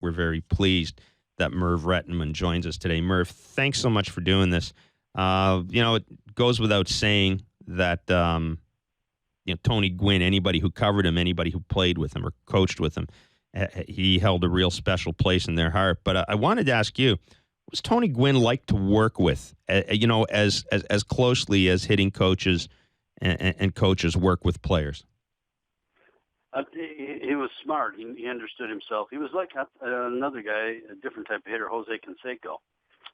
we're very pleased that Merv Rettenmund joins us today. Merv, thanks so much for doing this. It goes without saying that Tony Gwynn, anybody who covered him, anybody who played with him or coached with him, he held a real special place in their heart. But I wanted to ask you, what was Tony Gwynn like to work with, as closely as hitting coaches and coaches work with players? He was smart. He understood himself. He was like another guy, a different type of hitter, Jose Canseco.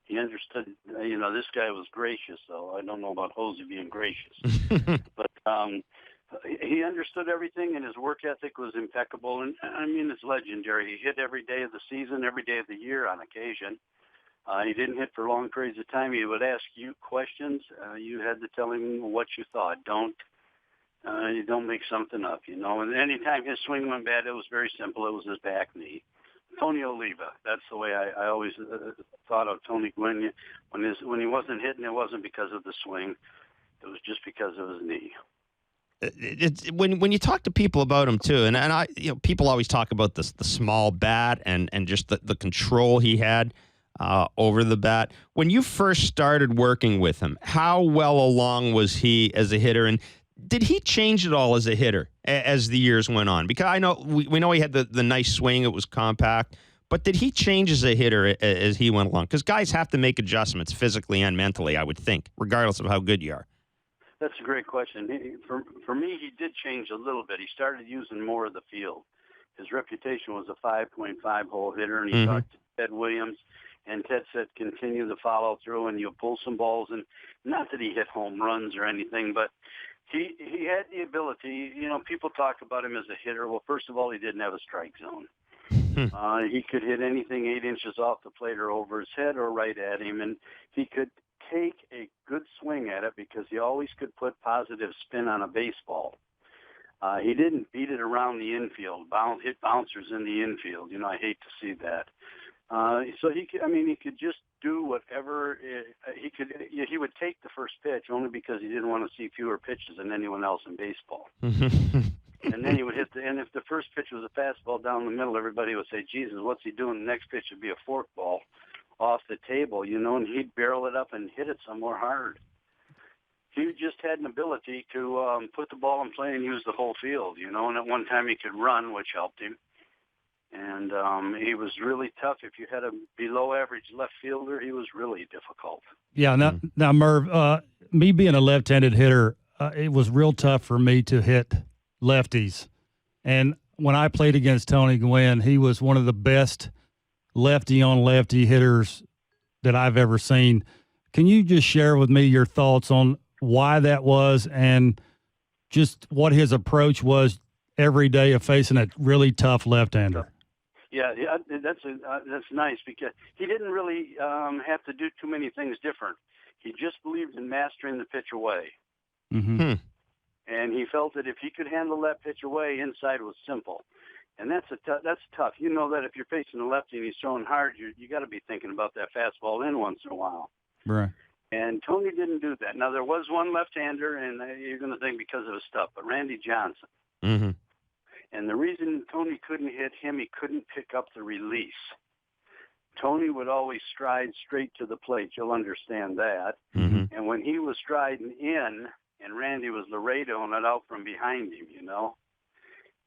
He understood, this guy was gracious, though. I don't know about Jose being gracious. But he understood everything, and his work ethic was impeccable. And, it's legendary. He hit every day of the season, every day of the year on occasion. He didn't hit for long periods of time. He would ask you questions. You had to tell him what you thought. You don't make something up, And anytime his swing went bad, it was very simple. It was his back knee. Tony Oliva. That's the way I always thought of Tony Gwynn. When he wasn't hitting, it wasn't because of the swing. It was just because of his knee. When you talk to people about him too, and I, people always talk about the small bat and just the control he had over the bat. When you first started working with him, how well along was he as a hitter, and did he change at all as a hitter as the years went on? Because I know we know he had the nice swing; it was compact. But did he change as a hitter as he went along? Because guys have to make adjustments physically and mentally, I would think, regardless of how good you are. That's a great question. For me, he did change a little bit. He started using more of the field. His reputation was a 5.5 hole hitter, and he talked to Ted Williams, and Ted said, continue the follow through, and you'll pull some balls. And not that he hit home runs or anything, but he had the ability. People talk about him as a hitter. Well, first of all, he didn't have a strike zone. He could hit anything 8 inches off the plate or over his head or right at him, and he could take a good swing at it because he always could put positive spin on a baseball. He didn't beat it around the infield, hit bouncers in the infield. I hate to see that. So he could just do whatever he could. He would take the first pitch only because he didn't want to see fewer pitches than anyone else in baseball. And then he would hit and if the first pitch was a fastball down the middle, everybody would say, Jesus, what's he doing? The next pitch would be a forkball off the table, and he'd barrel it up and hit it somewhere hard. He just had an ability to put the ball in play and use the whole field, and at one time he could run, which helped him. And he was really tough. If you had a below-average left fielder, he was really difficult. Yeah, now Merv, me being a left-handed hitter, it was real tough for me to hit lefties. And when I played against Tony Gwynn, he was one of the best lefty-on-lefty hitters that I've ever seen. Can you just share with me your thoughts on why that was and just what his approach was every day of facing a really tough left-hander? Yeah, that's nice because he didn't really have to do too many things different. He just believed in mastering the pitch away. Mm-hmm. And he felt that if he could handle that pitch away, inside was simple. And that's tough. You know that if you're facing a lefty and he's throwing hard, you got to be thinking about that fastball in once in a while. Right. And Tony didn't do that. Now, there was one left-hander, and you're going to think because of his stuff, but Randy Johnson. Mm-hmm. And the reason Tony couldn't hit him, he couldn't pick up the release. Tony would always stride straight to the plate. You'll understand that. Mm-hmm. And when he was striding in, and Randy was Laredoing it out from behind him,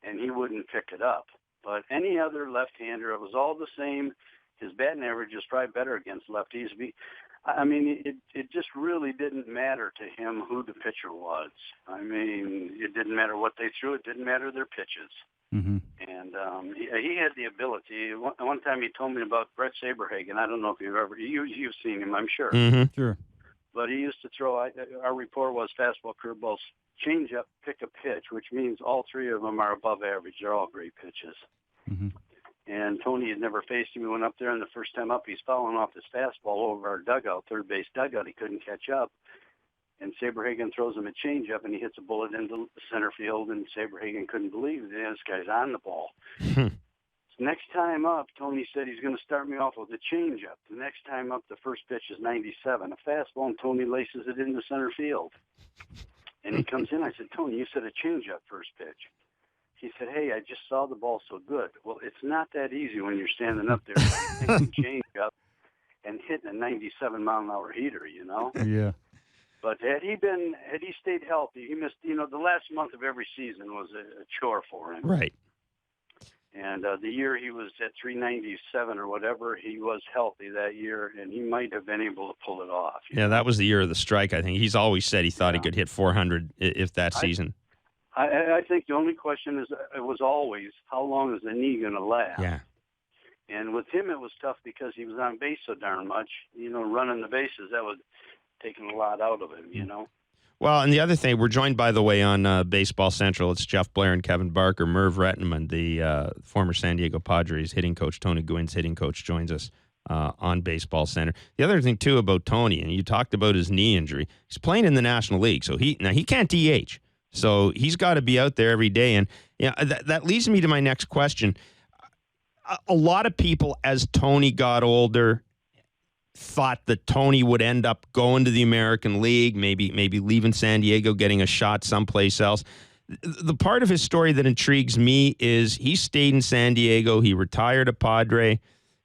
and he wouldn't pick it up. But any other left-hander, it was all the same. His batting average is probably better against lefties. It just really didn't matter to him who the pitcher was. It didn't matter what they threw. It didn't matter their pitches. Mm-hmm. And he had the ability. One time he told me about Brett Saberhagen. I don't know if you've seen him, I'm sure. Mm-hmm. Sure. But he used to throw, our report was fastball, curveballs, change up, pick a pitch, which means all three of them are above average. They're all great pitches. Mm-hmm. And Tony had never faced him. He went up there, and the first time up, he's fouling off his fastball over our dugout, third base dugout. He couldn't catch up. And Saberhagen throws him a changeup, and he hits a bullet into the center field, and Saberhagen couldn't believe it. This guy's on the ball. So next time up, Tony said he's going to start me off with a changeup. The next time up, the first pitch is 97, a fastball, and Tony laces it into center field. And he comes in. I said, Tony, you said a changeup first pitch. he said, "Hey, I just saw the ball so good." Well, it's not that easy when you're standing up there taking change up and hitting a 97-mile-an-hour heater, you know. Yeah. But had he stayed healthy, he missed, the last month of every season was a chore for him. Right. And the year he was at 397 or whatever, he was healthy that year, and he might have been able to pull it off. Yeah, that was the year of the strike, I think. He's always said he thought he could hit 400 if that season. I think the only question it was always, how long is the knee going to last? Yeah. And with him, it was tough because he was on base so darn much. Running the bases, that was taking a lot out of him, Well, and the other thing, we're joined, by the way, on Baseball Central. It's Jeff Blair and Kevin Barker. Merv Rettenmund, the former San Diego Padres hitting coach, Tony Gwynn's hitting coach, joins us on Baseball Center. The other thing, too, about Tony, and you talked about his knee injury, he's playing in the National League, so he can't DH. So he's got to be out there every day. And that leads me to my next question. A lot of people, as Tony got older, thought that Tony would end up going to the American League, maybe leaving San Diego, getting a shot someplace else. The part of his story that intrigues me is he stayed in San Diego. He retired a Padre.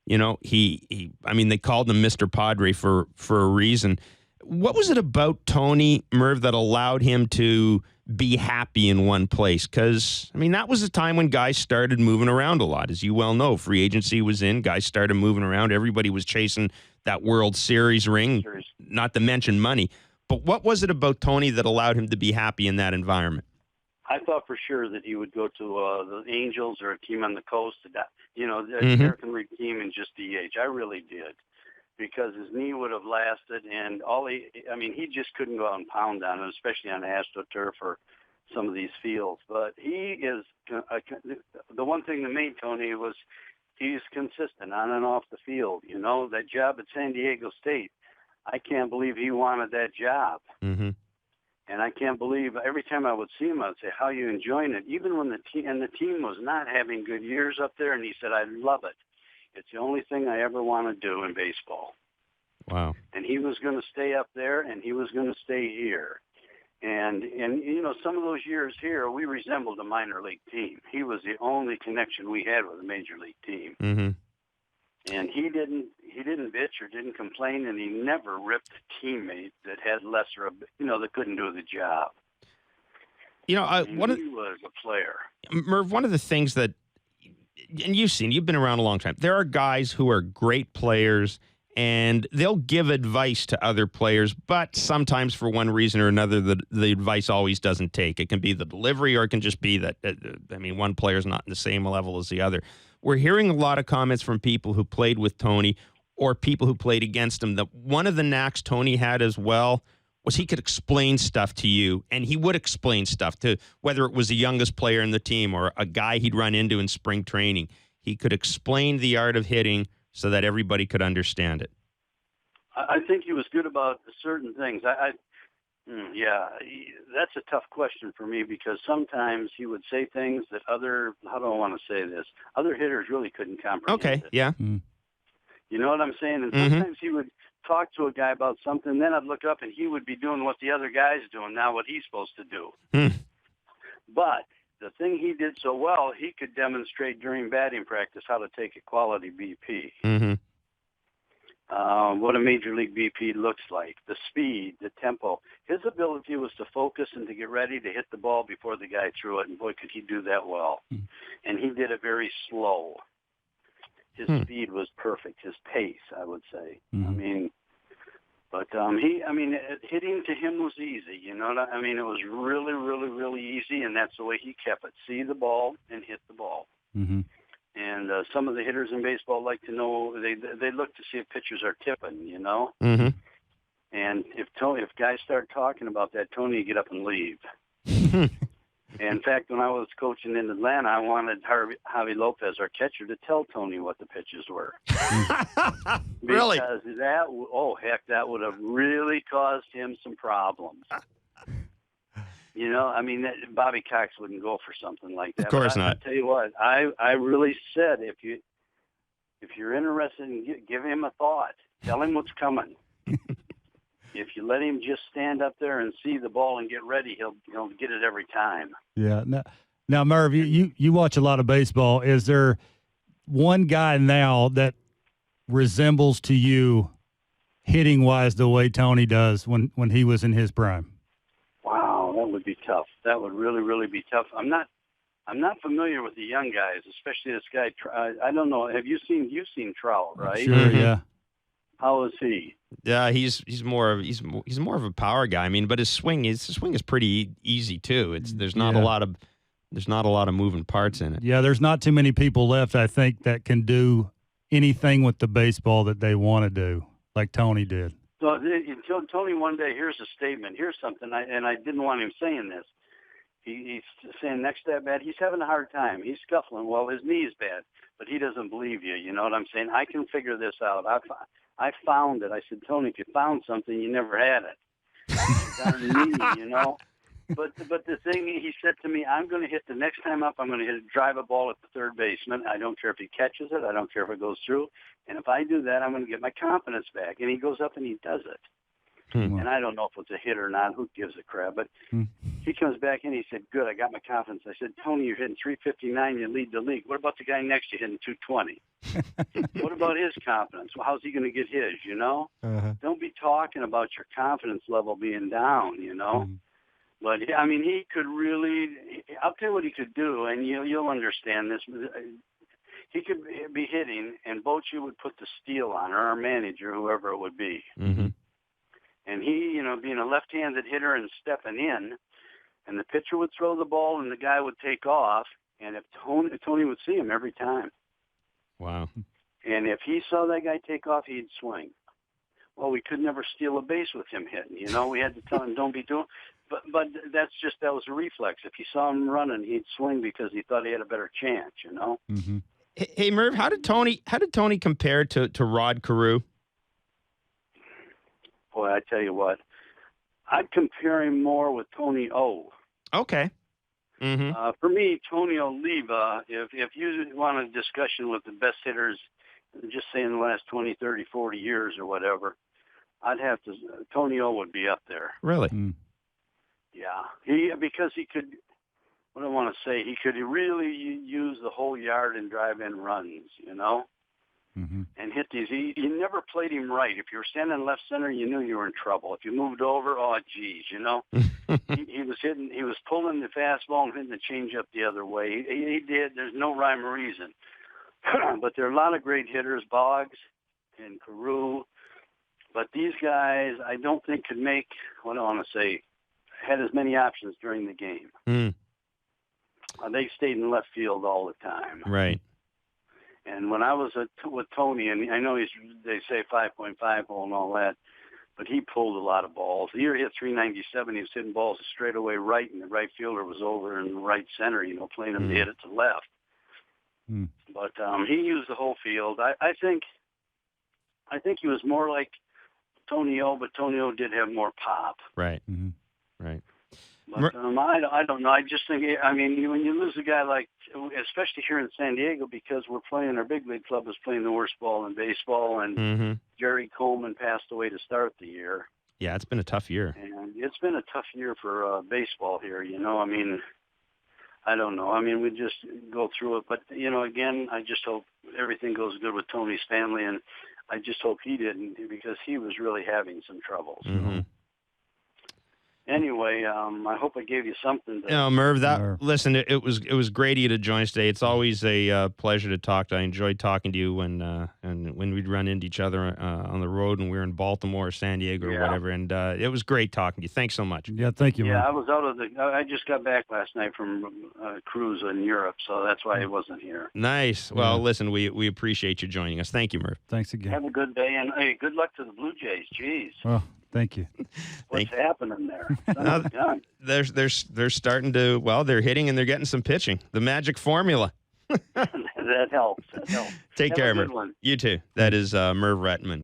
They called him Mr. Padre for a reason. What was it about Tony, Merv, that allowed him to be happy in one place? Because, that was a time when guys started moving around a lot. As you well know, free agency was in. Guys started moving around. Everybody was chasing that World Series ring, not to mention money. But what was it about Tony that allowed him to be happy in that environment? I thought for sure that he would go to the Angels or a team on the coast, the American League team, and just DH. I really did. Because his knee would have lasted, and he just couldn't go out and pound on it, especially on AstroTurf or some of these fields. But he is the one thing that made Tony was he's consistent on and off the field. That job at San Diego State, I can't believe he wanted that job. Mm-hmm. And I can't believe every time I would see him, I would say, "How are you enjoying it?" Even when the team was not having good years up there, and he said, "I love it. It's the only thing I ever want to do in baseball." Wow. And he was going to stay up there, and he was going to stay here. And some of those years here, we resembled a minor league team. He was the only connection we had with a major league team. Mm-hmm. And he didn't bitch or didn't complain, and he never ripped a teammate that had lesser, that couldn't do the job. He was a player. Merv, one of the things that, and you've been around a long time, there are guys who are great players and they'll give advice to other players, but sometimes for one reason or another, the advice always doesn't take. It can be the delivery, or it can just be that, one player's not in the same level as the other. We're hearing a lot of comments from people who played with Tony or people who played against him that one of the knacks Tony had as well was he could explain stuff to you, and he would explain stuff to whether it was the youngest player in the team or a guy he'd run into in spring training. He could explain the art of hitting so that everybody could understand it. I think he was good about certain things. That's a tough question for me because sometimes he would say things that how do I want to say this? Other hitters really couldn't comprehend. Okay, yeah. Mm. You know what I'm saying? And sometimes he would talk to a guy about something, then I'd look up and he would be doing what the other guy's doing, now what he's supposed to do. But the thing he did so well, he could demonstrate during batting practice how to take a quality BP. Mm-hmm. What a major league BP looks like, the speed, the tempo. His ability was to focus and to get ready to hit the ball before the guy threw it, and boy, could he do that well. And he did it very slow. His speed was perfect, his pace, I would say. Hitting to him was easy, it was really, really, really easy, and that's the way he kept it. See the ball and hit the ball. Mm-hmm. And some of the hitters in baseball like to know, they look to see if pitchers are tipping, Mm-hmm. And if guys start talking about that, Tony would get up and leave. In fact, when I was coaching in Atlanta, I wanted Javi Lopez, our catcher, to tell Tony what the pitches were. Really? Because that would have really caused him some problems. Bobby Cox wouldn't go for something like that. Of course not. I tell you what, I really said if you're interested in give him a thought, tell him what's coming. If you let him just stand up there and see the ball and get ready, he'll get it every time. Yeah. Now, Now, Merv, you watch a lot of baseball. Is there one guy now that resembles to you hitting wise the way Tony does when he was in his prime? Wow, that would be tough. That would really, really be tough. I'm not familiar with the young guys, especially this guy. I don't know. You've seen Trout, right? Sure, Mm-hmm. yeah. How is he? Yeah, he's more of a power guy. I mean, but his swing is pretty easy too. There's not a lot of moving parts in it. Yeah, there's not too many people left, I think, that can do anything with the baseball that they want to do, like Tony did. So Tony one day, here's a statement. Here's something, I didn't want him saying this. He's saying next at bat, he's having a hard time. He's scuffling. Well, his knee's bad, but he doesn't believe you. You know what I'm saying? I can figure this out. I found it. I said, Tony, if you found something, you never had it. It's on the knee, you know. But the thing he said to me, I'm going to hit the next time up. I'm going to drive a ball at the third baseman. I don't care if he catches it. I don't care if it goes through. And if I do that, I'm going to get my confidence back. And he goes up and he does it. And I don't know if it's a hit or not. Who gives a crap? But he comes back and he said, good, I got my confidence. I said, Tony, you're hitting 359. You lead the league. What about the guy next to you hitting 220? What about his confidence? Well, how's he going to get his, you know? Don't be talking about your confidence level being down, you know? But, I mean, he could really – I'll tell you what he could do, and you'll understand this. He could be hitting, and Bochy would put the steal on, or our manager, whoever it would be. Mm-hmm. And he, you know, being a left-handed hitter and stepping in, and the pitcher would throw the ball and the guy would take off, and if Tony would see him every time. Wow. And if he saw that guy take off, he'd swing. Well, we could never steal a base with him hitting, you know. We had to tell him, don't be doing. But that was a reflex. If he saw him running, he'd swing because he thought he had a better chance, you know. Mm-hmm. Hey, Merv, how did Tony compare to Rod Carew? Boy, I tell you what, I'd compare him more with Tony O. Okay. Mm-hmm. For me, Tony Oliva, if you want a discussion with the best hitters, just say in the last 20, 30, 40 years or whatever, I'd have to, Tony O would be up there. Really? Yeah. Because he could, what do I want to say, he could really use the whole yard and drive in runs, you know? Mm-hmm. And hit these. He never played him right. If you were standing in left center, you knew you were in trouble. If you moved over, oh, geez, you know. he was pulling the fastball and hitting the changeup the other way. He did. There's no rhyme or reason. But there are a lot of great hitters, Boggs and Carew. But these guys, I don't think could make, what do I want to say, had as many options during the game. They stayed in left field all the time. Right. And when I was with Tony, and I know they say 5.5 hole and all that, but he pulled a lot of balls. The year he hit 397, he was hitting balls straight away right, and the right fielder was over in the right center, you know, playing him to hit it to left. But he used the whole field. I think he was more like Tony O, but Tony O did have more pop. Right. Mm-hmm. Right. But I don't know. I just think, I mean, when you lose a guy like, especially here in San Diego, because our big league club is playing the worst ball in baseball, and Jerry Coleman passed away to start the year. Yeah, it's been a tough year. And it's been a tough year for baseball here, you know. I mean, I don't know. I mean, we just go through it. But, you know, again, I just hope everything goes good with Tony's family, and I just hope he didn't, because he was really having some troubles. Mm-hmm. Anyway, I hope I gave you something. Merv, listen, it was great of you to join us today. It's always a pleasure to talk to. I enjoyed talking to you when we'd run into each other on the road, and we were in Baltimore or San Diego or whatever. And it was great talking to you. Thanks so much. Yeah, thank you, Merv. Yeah, I just got back last night from a cruise in Europe, so that's why I wasn't here. Nice. Well, listen, we appreciate you joining us. Thank you, Merv. Thanks again. Have a good day, and hey, good luck to the Blue Jays. Jeez. Well, thank you. What's happening there? They're starting to, they're hitting and they're getting some pitching. The magic formula. That helps. Take care, Merv. You too. That is Merv Rettenmund.